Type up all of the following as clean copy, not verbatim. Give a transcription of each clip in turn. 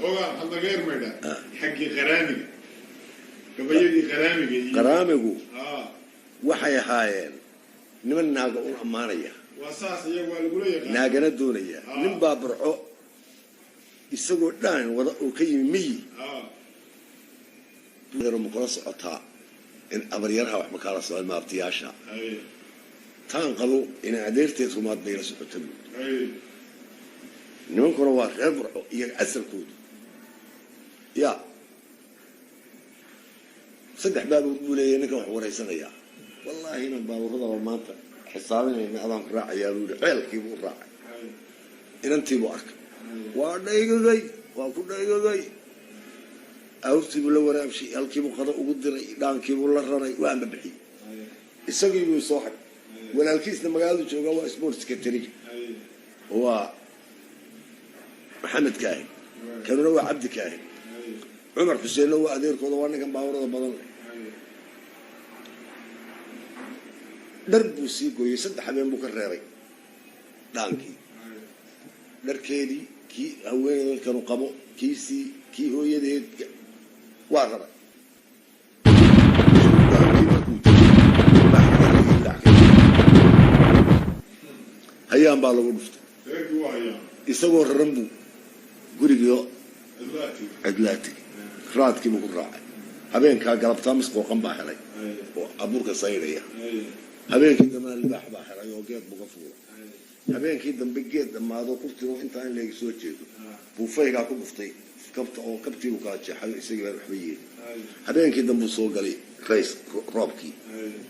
هو حتى غير ميدا حقي غرامي كبيدي غرامي waxay ahaayeen niman naaga u amaanaya wasaas iyagu waa lagu leeyahay naagana doonaya nin baa burco isagoo dhaan wada oo ka yimi daro muqala socota in abaryaraha wax ma kala soo maabtiyaasha taan qalo in adeerteed rumaad bay la socoto nimankuna waa reer burco iyo asalkooda ya saddex baab uu leeyahay ninka wax wareysanaya والله هنا باورده ومانتا حسابنا إن أضام راعي يالود عيل كيبو راعي إن أنتي بارك وادايق جاي وأكون دايق جاي أوستي بلا ورا شيء الكيبو قضاء وقدر دان كيبو الله راني وأنا بحي السقي بيصاحب ولا الكيس لما قالوا شو قالوا اسمه سكرتيري هو محمد كاهن كانوا هو عبد كاهن عمر حسين هو أدير كذا وانا كان باورده بدل درب وسيقوي صدق حبيب مكرري دانكي دركيدي كي هوين كانوا قبو كيسي كي هو يدي واغرا هيا ام بالو دفت isagoo rambu guriga adlaati raadkii ugu raacay habeenka galabta masqooqan baa helay oo abuurka sayraya habeenkii dambe libaax baa helay oo geed buga fuulay habeenkii dambe geed dhamaado kurtiyo inta in leeg soo jeedo buufayga ku dhuftay kabta oo kabtii uu ka jeexay isaga waxba yeelay habeenkii dambe soo galay rays roobkii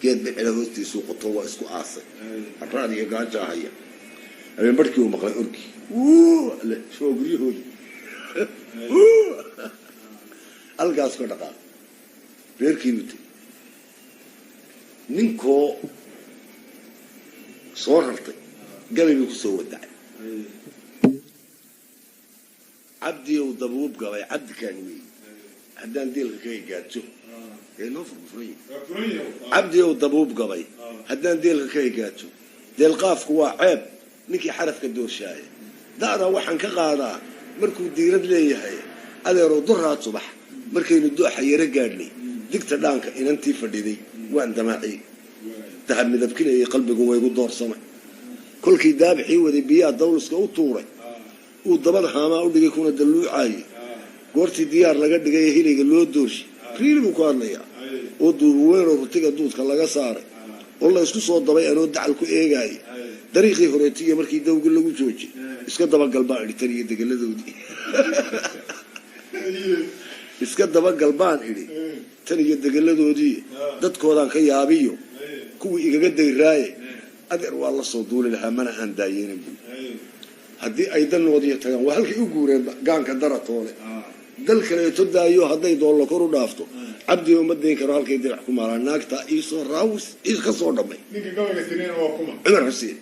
geed bixila hoostiisu qoto waa isku aasay raadiga gaaja haya habeen barkii uu maqlay urki la soo guriyay algaas ka dhaqaa beerkii mid ninko soo rartay galay ku soo wadacay abdi oo dabuub galay abdi kan weey hadaan deelka ka gaajo ee noo furfuri abdi oo dabuub galay hadaan deelka ka gaajo deel qaafku waa ceeb ninkii xarafka doorshaay daada waxaan ka qaadaa markuu diirad leeyahay adeero duraad subax markaynu dooxa yara gaadhnay digta dhaanka inantii fadhiday waan damaaci tahab midabkii qalbigu way ugu doorsamay kulkii daabixii waday biyaa dawliska u tuuray uu dabada haama u dhigay kuna daluucay goortii diyaar laga dhigay hiliga loo doorshi riilku ku hadlaya oo duuweero rutiga duudka laga saaray oo la isku soo dabay anoo dacal ku eegay dariiqii horeetiga markii dawga lagu joojiyay iska daba galbaa dhitaniga degaladoodii iska daba galbaan iri tan iyo degaladoodii dadkoodan ka yaabiyo kuwii igaga dayraaye adeer waa la soo duulay lahaa mana aan daayeenin haddii ay danoodii tagaan waa halkii u guureen gaanka daratoole dal kale todaayo hadday doollo kor u dhaafto abdi oo madeen karo halkay dirac ku maalaan naagta iisoo raawis is ka soo dhamay ninka gabayga sineen waa kuma Umar Xuseen